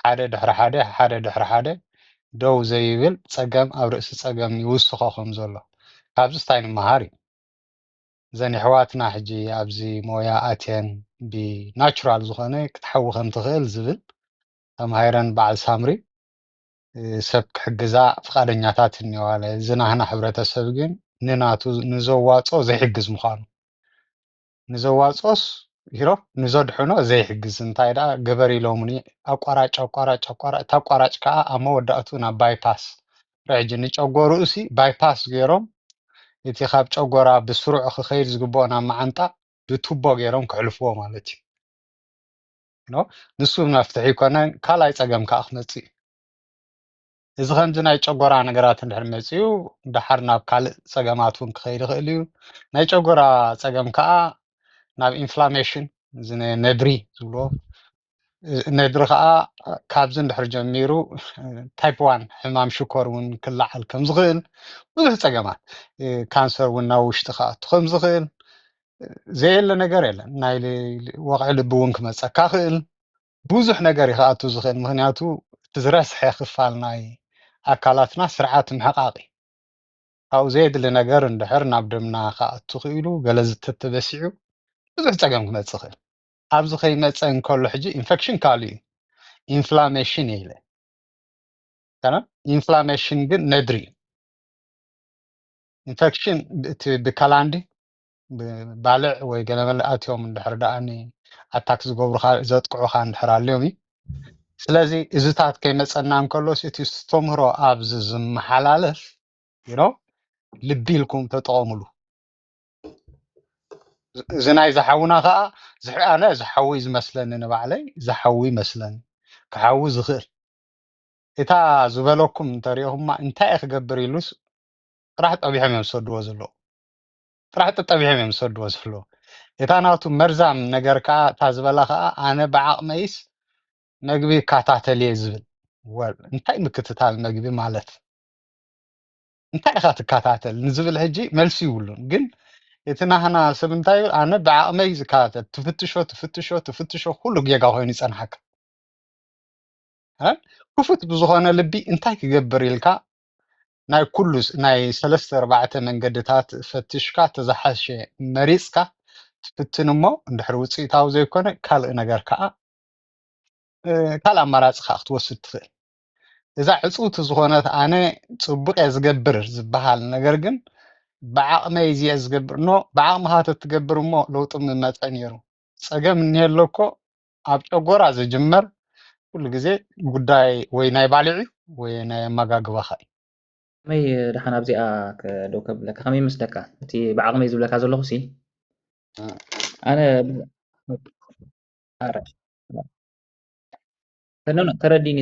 ሓደ ድሕሪ ሓደ ደው ዘይብል ፀገም ኣብ ርእሲ ፀገም ይውስኾ ከም ዘሎ ካብዚ እንታይ ንመሃር እዩ ዘን ኣሕዋትና ሕጂ ኣብዚ ሞያ ኣትየን ብናቹራል ዝኾነ ክትሓዊ ከም ትኽእል ዝብል ተማሂረን በዓል ሳምሪ ሰብ ክሕግዛ ፍቃደኛታት እኒዋለ ዝናህና ሕብረተሰብ ግን ንናቱ ንዘዋፆ ዘይሕግዝ ምዃኑ ንዘዋፆስ ይሮ ንዘድሕኖ ዘይሕግዝ እንታይ ደኣ ገበር ኢሎምኒ ኣቋራጭ ተቋራጭ ከዓ ኣብ መወዳእቱ ናብ ባይፓስ ሕጂ ንጨጎሩ እሲ ባይፓስ ገይሮም እቲ ካብ ጨጎራ ብስሩዕ ክኸይድ ዝግብኦ ናብ መዓንጣ ብቱቦ ገይሮም ክሕልፍዎ ማለት እዩ ንሱ መፍትሒ ይኮነን ካልኣይ ፀገም ከዓ ክመፅእ እዩ እዚ ከምዚ ናይ ጨጎራ ነገራት እንድሕር መፅኡ ድሓር ናብ ካልእ ፀገማት እውን ክኸይድ ይኽእል እዩ ናይ ጨጎራ ፀገም ከዓ ናብ ኢንፍላሜሽን ነድሪ ዝብልዎ ነድሪ ከዓ ካብዚ እንድሕር ጀሚሩ ታይፕ ዋን ሕማም ሽኮር እውን ክለዓል ከም ዝኽእል ብዙሕ ፀገማት ካንሰር እውን ናብ ውሽጢ ክኣቱ ከም ዝኽእል ዘየለ ነገር የለን ናይ ወቕዒ ልቢ እውን ክመፀካ ክእል ብዙሕ ነገር እዩ ክኣቱ ዝኽእል ምክንያቱ እቲ ዝረስሐ ክፋል ናይ ኣካላትና ስርዓት ምሕቃቅ እዩ ካብኡ ዘየድሊ ነገር እንድሕር ናብ ደምና ክኣቱ ክኢሉ ገለ ዝተተበሲዑ ብዙሕ ፀገም ክመፅእ ክእል ኣብዚ ከይመፀ እንከሎ ሕጂ ኢንፌክሽን ካሊእ እዩ ኢንፍላሜሽን የለ ኢንፍላሜሽን ግን ነድሪ እዩ ኢንፌክሽን ብካላንዲ ባልዕ ወይ ገለመለ ኣትዮም እንድሕር ደኣኒ ኣታክ ዝገብሩካ ዘጥቅዑካ እንድሕር ኣልዮም እዩ ስለዚ እዝታት ከይመፀና እንከሎ እቲ ዝተምህሮ ኣብዚ ዝመሓላለፍ ልቢ ኢልኩም ተጠቐሙሉ እዚ ናይ ዝሓውና ከዓ ኣነ ዝሓዊ ዝመስለኒ ንባዕለይ ዝሓዊ ይመስለኒ ክሓዊ ዝኽእል እታ ዝበለኩም እንተሪኢኹማ እንታይ እየ ክገብር ኢሉስ ጥራሕ ጠቢሖም እዮም ዝሰድዎ ዘለዉ ጥራሕ ጠቢሖም እዮም ዝሰድዎ ዘለዉ እታ ናቱ መርዛም ነገር ከዓ እታ ዝበላ ከዓ ኣነ ብዓቕመይስ መግቢ ካታተልየ ዝብል ወል እንታይ ምክትታል መግቢ ማለት እንታይ ኢኻ ትከታተል ንዝብል ሕጂ መልሲ ይብሉን ግን እቲ ናህና ሰብ እንታይ ይብል ኣነ ብዓቕመይ ዝከታተል ትፍትሾ ኩሉ ጌጋ ኮይኑ ይፀንሐካ ክፉት ብዝኾነ ልቢ እንታይ ክገብር ኢልካ ናይ ኩሉ ናይ 3-4 መንገድታት ፈቲሽካ ተዝሓሸ መሪፅካ ትፍትን እሞ እንድሕር ውፅኢታዊ ዘይኮነ ካልእ ነገር ከዓ ካልእ ኣማራፂ ከዓ ክትወስድ ትኽእል እዛ ዕፁት ዝኾነት ኣነ ፅቡቅ እየ ዝገብር ዝበሃል ነገር ግን ብዓቕመይ እዚአ ዝገብር ብዓቕምካ ተትገብር እሞ ለውጢ ምመፀ ነይሩ ፀገም እኒሄ ኣለኮ ኣብ ጨጎራ ዝጅመር ኩሉ ግዜ ጉዳይ ወይ ናይ ባልዕ ወይ ናይ ኣመጋግባኻ እዩ መይ ድሓን ኣብዚኣ ደው ከብለካ ከመይ ይመስለካ እቲ ብዓቕመይ ዝብለካ ዘለኹ ሲ ኣነ ተረዲኒ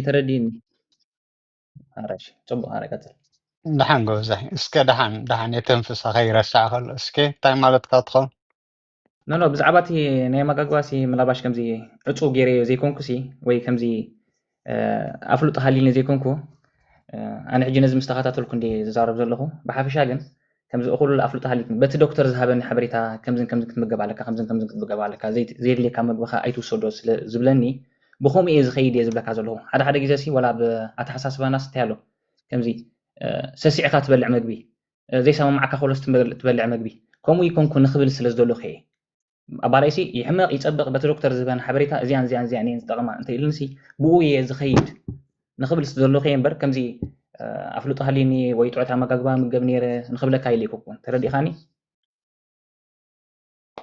ኣራሽ ፅቡቅ ኣረ ቀፅል ድሓን ጎበዛይ እስከ ድሓን የተንፍሳ ከይረሳዕ ከሎ እስከ እንታይ ማለትካ ትኸውን ብዛዕባ እቲ ናይ ኣመጋግባ ሲ ምናባሽ ከምዚ ዕፁ ገይረ ዘይኮንኩ ሲ ወይ ከምዚ ኣፍሉጥ ሃሊኒ ዘይኮንኩ ኣነ ሕጂ ነዚ ምስ ተኸታተልኩ እንደ ዝዛረብ ዘለኹ ብሓፈሻ ግን ከምዚ እኹል ኣፍሉጥ ሃሊኒ በቲ ዶክተር ዝሃበኒ ሓበሬታ ከምዝን ክትምገብ ኣለካ ከምዝን ክትምገብ ኣለካ ዘድልየካ መግብኻ ኣይትውሰዶ ስለ ዝብለኒ ብከምኡ እየ ዝኸይድ እየ ዝብለካ ዘለኹ ሓደ ግዜ ሲ ወላ ብኣተሓሳስባናስ እንታይ ኣሎ ከምዚ ሰሲዕካ ትበልዕ መግቢ ዘይሰማማዓካ ከሎስ ትበልዕ መግቢ ከምኡ ይኮንኩ ንኽብል ስለ ዝደለኹ እየ ኣባላይሲ ይሕመቕ ይፀብቕ በቲ ዶክተር ዝህበኒ ሓበሬታ እዚያን እየን ዝጠቕማ እንተኢሉንሲ ብኡ እየ ዝኸይድ ንኽብል ስለዘለኹ እየ እምበር ከምዚ ኣፍሉጥ ሃሊኒ ወይ ጥዑት ኣመጋግባ ምገብ ነይረ ንኽብለካ ኢለይኮኩን ተረዲእኻኒ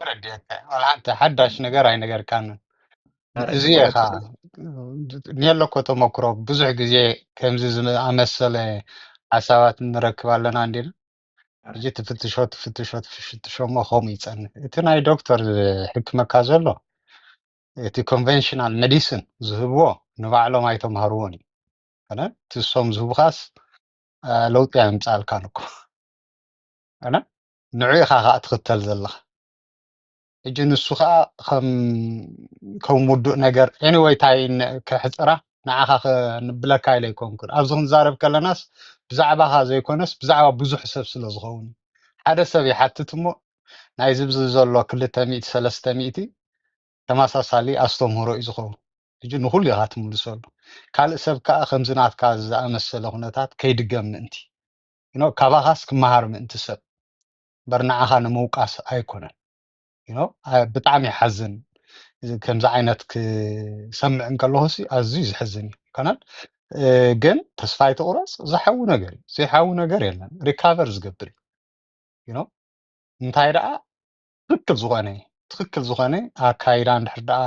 ተረዲእካ ዋላ ሓንቲ ሓዳሽ ነገር ኣይነገርካንን እዚ ኢኻ ንየለኮ ተመክሮ ብዙሕ ግዜ ከምዚ ዝኣመሰለ ሓሳባት ንረክብ ኣለና እንዲና ሕጂ ትፍትሾ እሞ ከምኡ ይፀንሕ እቲ ናይ ዶክተር ሕክመካ ዘሎ እቲ ኮንቨንሽናል ሜዲሲን ዝህብዎ ንባዕሎም ኣይተምሃርዎን እዩ እቲ እሶም ዝህቡኻስ ለውጢ ምምፃልካን እኮ ንዑ ኢኻ ከዓ ትኽተል ዘለካ ሕጂ ንሱ ከዓ ከም ውዱእ ነገር ኤኒወይ እንታይ ክሕፅራ ንዓኻ ክንብለካ ኢለ ኣይኮንኩን ኣብዚ ክንዛረብ ከለናስ ብዛዕባኻ ዘይኮነስ ብዛዕባ ብዙሕ ሰብ ስለ ዝኸውን ሓደ ሰብ ይሓትት እሞ ናይ ዝብዚ ዘሎ 200 300 ተመሳሳሊ ኣስተምህሮ እዩ ዝኸውን ሕጂ ንኹሉ ኢኻ ትምልሰሉ ካልእ ሰብ ከዓ ከምዚ ናትካ ዝኣመሰለ ኩነታት ከይድገም ምእንቲ ካባኻስ ክመሃር ምእንቲ ሰብ በር ንዓኻ ንምውቃስ ኣይኮነን ብጣዕሚ ይሓዝን ከምዚ ዓይነት ክሰምዕ እንከለኹ ኣዝዩ ዝሕዝን እዩ ኮነን ግን ተስፋ ይትቁረፅ ዝሓዊ ነገር እዩ ዘይሓዊ ነገር የለን ሪካቨር ዝገብር እዩ እንታይ ደኣ ትክክል ዝኾነ ኣካይዳ እንድሕር ደኣ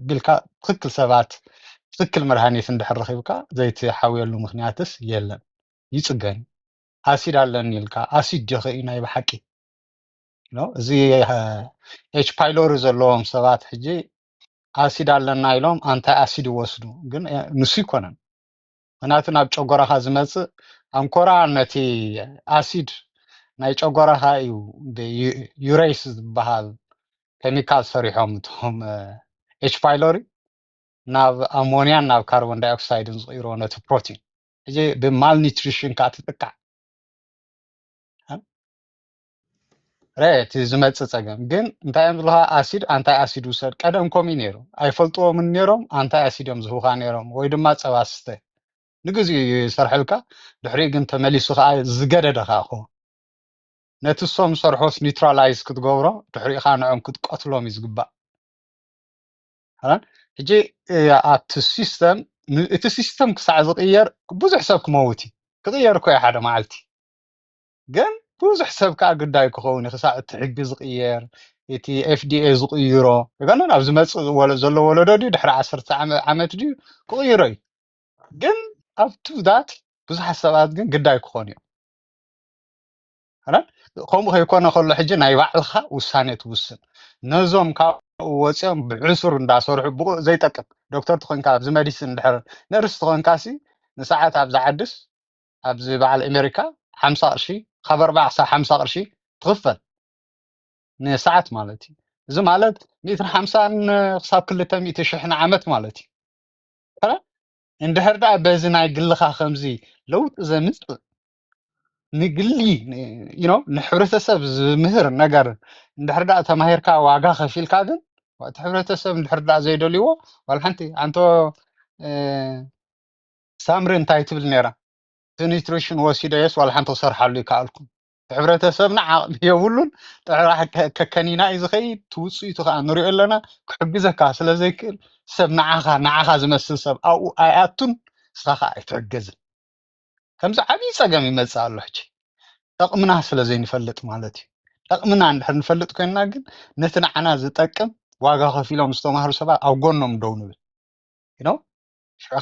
ቢልካ ትክክል ሰባት ትክክል መድሃኒት እንድሕር ረኺብካ ዘይትሓውየሉ ምክንያትስ የለን ይፅገን ኣሲድ ኣለኒ ኢልካ ኣሲድ ዲኸ እዩ ናይ ብሓቂ እዚ ኤች ፓይሎሪ ዘለዎም ሰባት ሕጂ ኣሲድ ኣለና ኢሎም አንታይ ኣሲድ ይወስዱ ግን ንሱ ይኮነን ምክንያቱ ናብ ጨጎራኻ ዝመፅእ ኣንኮራ ነቲ ኣሲድ ናይ ጨጎራኻ እዩ ዩሬስ ዝበሃል ኬሚካል ሰሪሖም እቶም ኤች ፓይሎሪ ናብ ኣሞንያን ናብ ካርቦን ዳይኦክሳይድን ዝቕይርዎ ነቲ ፕሮቲን ሕጂ ብማልኒትሪሽን ከዓ ትጥቃዕ እቲ ዝመፅእ ፀገም ግን እንታይ እዮም ዝብልካ ኣሲድ አንታይ ኣሲድ ውሰድ ቀደም ከምኡ ነይሩ ኣይፈልጥዎምን ነይሮም አንታይ ኣሲድ እዮም ዝህቡካ ነይሮም ወይ ድማ ፀባ ስተ ንግዚኡ ይሰርሐልካ ድሕሪ ግን ተመሊሱ ከዓ ዝገደደካ ይኸውን ነቲ ሶም ዝሰርሖስ ኒውትራላይዝ ክትገብሮ ድሕሪኻ ንዖም ክትቀትሎም እዩ ዝግባእ ሕጂ ኣብቲ ሲስተም እቲ ሲስተም ክሳዕ ዝቕየር ብዙሕ ሰብ ክመውት እዩ ክቕየር እኮ ሓደ መዓልቲ ግን ብዙሕ ሰብ ከዓ ግዳይ ክኸውን ክሳዕ እቲ ሕጊ ዝቕየር እቲ ኤፍዲኤ ዝቕይሮ ገና ኣብ ዝመፅእ ዘሎ ወለዶ ድዩ ድሕሪ 10 ዓመት ድዩ ክቕይሮ እዩ ግን ኣብቱ ዳት ብዙሓት ሰባት ግን ግዳይ ክኾኑ እዮም ከምኡ ከይኮነ ከሎ ሕጂ ናይ ባዕልካ ውሳኔ ትውስን ነዞም ካብኡ ወፂኦም ብዕሱር እንዳሰርሑ ብቁ ዘይጠቅም ዶክተር ትኮንካ ኣብዚ መዲሲን ድሕር ነርስ ትኮንካሲ ንሰዓት ኣብ ዝዓድስ ኣብዚ በዓል ኣሜሪካ 50 ቅርሺ ካብ 40 ክሳብ 50 ቅርሺ ትኽፈል ንሰዓት ማለት እዩ እዚ ማለት 150 ክሳብ 200 ሽሕ ዓመት ማለት እዩ እንድሕር ደኣ በዚ ናይ ግልኻ ከምዚ ለውጢ ዘምፅእ ንግሊ ንሕብረተሰብ ዝምህር ነገር እንድሕር ደኣ ተማሂርካ ዋጋ ከፊልካ ግን እቲ ሕብረተሰብ እንድሕር ደኣ ዘይደልይዎ ዋላ ሓንቲ ኣንቶ ሳምሪ እንታይ ትብል ነይራ እቲ ኒትሪሽን ወሲደየስ ዋላ ሓንቲ ክሰርሓሉ ይከኣልኩም ሕብረተሰብና ዓቕሚ የብሉን ጥራሕ ከከኒና እዩ ዝኸይድ ትውፅኢቱ ከዓ ንሪኦ ኣለና ክሕግዘካ ስለዘይክእል ሰብ ንዓኻ ዝመስል ሰብ ኣብኡ ኣይኣቱን ንስኻ ከዓ ኣይትዕገዝን ከምዚ ዓብይ ፀገም ይመፅእ ኣሎ ሕጂ ጠቕምና ስለዘይንፈልጥ ማለት እዩ ጠቕምና እንድሕር ንፈልጥ ኮይንና ግን ነቲ ንዓና ዝጠቅም ዋጋ ከፊሎም ዝተማሃሩ ሰባት ኣብ ጎኖም ደው ንብል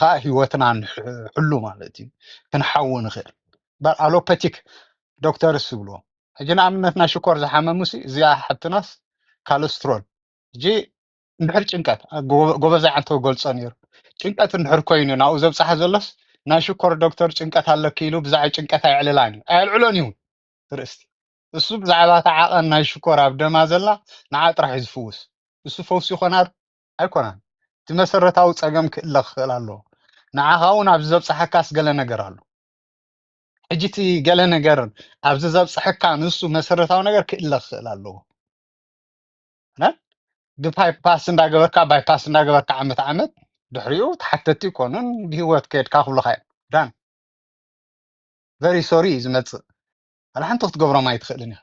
ከዓ ሂወትና ንሕሉ ማለት እዩ ክንሓው ንኽእል በር ኣሎፓቲክ ዶክተርስ ይብልዎም ሕጂ ንኣብነት ናይ ሽኮር ዝሓመሙሲ እዚኣ ሓፍትናስ ካለስትሮል ሕጂ እንድሕር ጭንቀት ጎበዛይ ዓንተ ገልፆ ነይሩ ጭንቀት እንድሕር ኮይኑ ናብኡ ዘብፅሓ ዘሎስ ናይ ሽኮር ዶክተር ጭንቀት ኣለኪ ኢሉ ብዛዕባ ጭንቀት ኣይዕልላን እዩ ኣየልዕሎን እዩ ትርእስቲ እሱ ብዛዕባ እቲ ዓቐን ናይ ሽኮር ኣብ ደማ ዘላ ንዓ ጥራሕ እዩ ዝፍውስ እሱ ፈውሲ ይኮናር ኣይኮናን እቲ መሰረታዊ ፀገም ክእለ ክኽእል ኣለዎ ንዓኻ እውን ኣብዚ ዘብፅሐካስ ገለ ነገር ኣሎ ሕጂ እቲ ገለ ነገር ኣብዚ ዘብፅሐካ ንሱ መሰረታዊ ነገር ክእለ ክኽእል ኣለዎ ብባይፓስ እንዳገበርካ ዓመት ድሕሪኡ ተሓተቲ ይኮኑን ብሂወት ከድካ ክብልካ እዮም ዳን ቨሪ ሶሪ እዩ ዝመፅእ ኣላ ሓንቲ ክትገብሮም ኣይትኽእልን እያ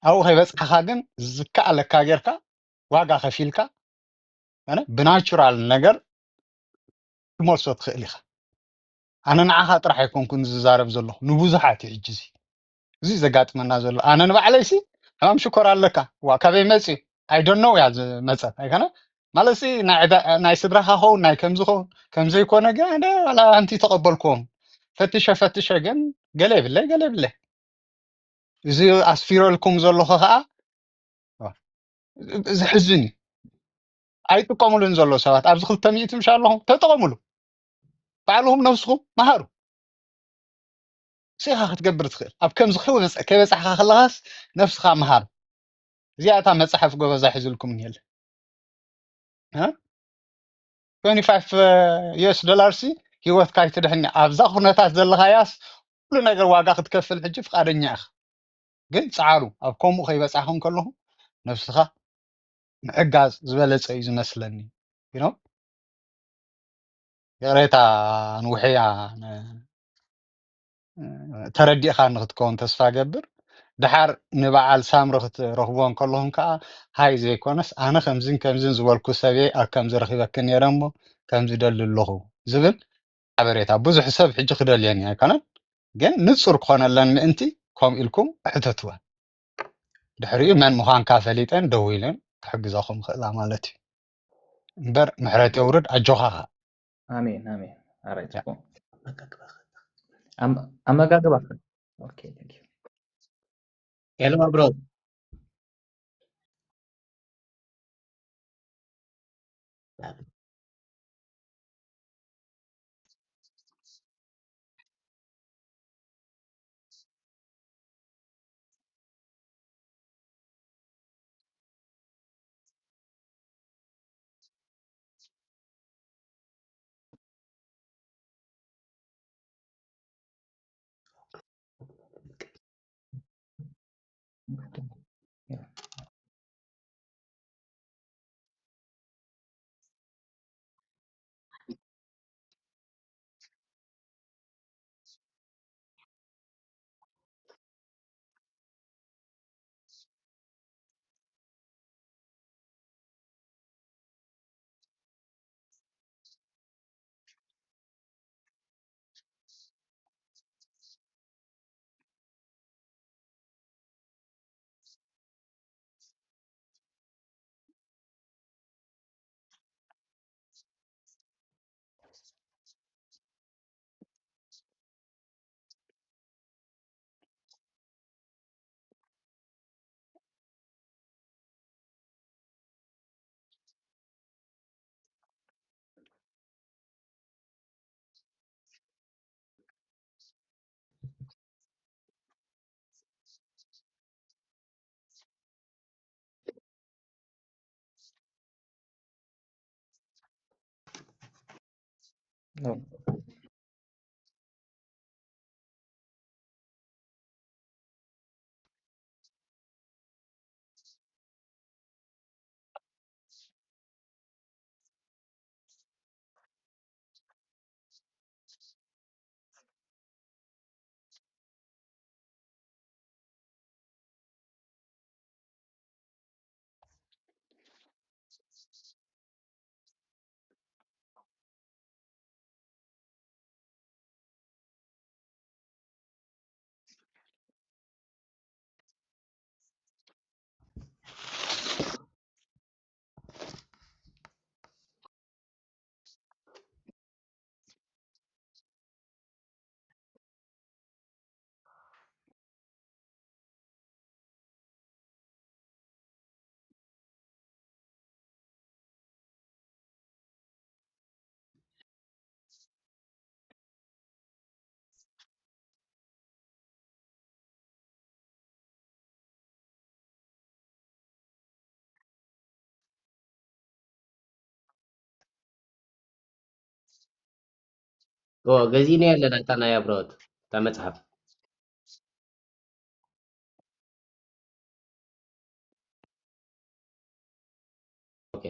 ኣብኡ ከይበፅሓኻ ግን ዝከኣለካ ጌርካ ዋጋ ከፊልካ ብናቹራል ነገር ትመልሶ ትኽእል ኢኻ ኣነ ንዓኻ ጥራሕ ኣይኮንኩን ዝዛረብ ዘለኹ ንብዙሓት እዩ ሕጂ እዚ ዘጋጥመና ዘሎ ኣነ ንባዕለይሲ ሕማም ሽኮር ኣለካ ዋ ካበይ መፅኡ ኣይዶኖው እያ ዝመፀት ኣይኮነ ማለት ናይ ስድራኻ ኸውን ናይ ከምዝኸውን ከምዘይኮነ ግን ዋላ ኣንቲ ተቐበልክዎም ፈትሸ ግን ገለ የብለይ እዚ ኣስፊረልኩም ዘለኹ ከዓ ዝሕዝን እዩ ኣይጥቀሙሉን ዘሎ ሰባት ኣብዚ 200 ምሻ ኣለኹም ተጠቐሙሉ ባዕልኹም ነብስኹም መሃሩ ስኢኻ ክትገብር ትኽእል ኣብ ከምዚ ከይበፅሕካ ከለኻስ ነፍስኻ መሃር እዚኣታ መፅሓፍ ጎበዛ ሒዙልኩም እኒሀለ $25 ሲ ሂወትካ ይትድሕኒ ኣብዛ ኩነታት ዘለኻያስ ኩሉ ነገር ዋጋ ክትከፍል ሕጂ ፍቃደኛ ኢኻ ግን ፃዓሩ ኣብ ከምኡ ከይበፅሕኩም ከለኹም ነፍስኻ ምዕጋዝ ዝበለፀ እዩ ዝመስለኒ قريتا نوحيا ተረዲእኻ ንክትከውን ተስፋ ገብር ድሓር ንበዓል ሳምሪ ክትረኽቦም ከለኹም ከዓ ሃይ ዘይኮነስ ኣነ ከምዝን ከምዝን ዝበልኩ ሰብየ ኣብ ከምዚ ረኪበክን ነይረ እሞ ከምዚ ደሊ ኣለኹ ዝብል ሓበሬታ ብዙሕ ሰብ ሕጂ ክደልየኒ ኣይኮነን ግን ንፁር ክኾነለን ምእንቲ ከምኡ ኢልኩም ሕተትወ ድሕሪኡ መን ምዃንካ ፈሊጠን ደው ኢለን ክሕግዛኹም ክእላ ማለት እዩ እምበር ምሕረት የውርድ ኣጆኻኻ አሜን አሜን። አራይ ጽፎ አመጋገብ አፍ ኦኬ ቴንክ ዩ ሄሎ ብሮ No. ገዚእና ያለን ኣታናያ ብሮት እታ መፅሓፍ ኦኬ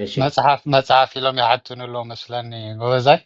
እሺ መፅሓፍ ኢሎም ይሓትንሎ መስለኒ ጎበዛይ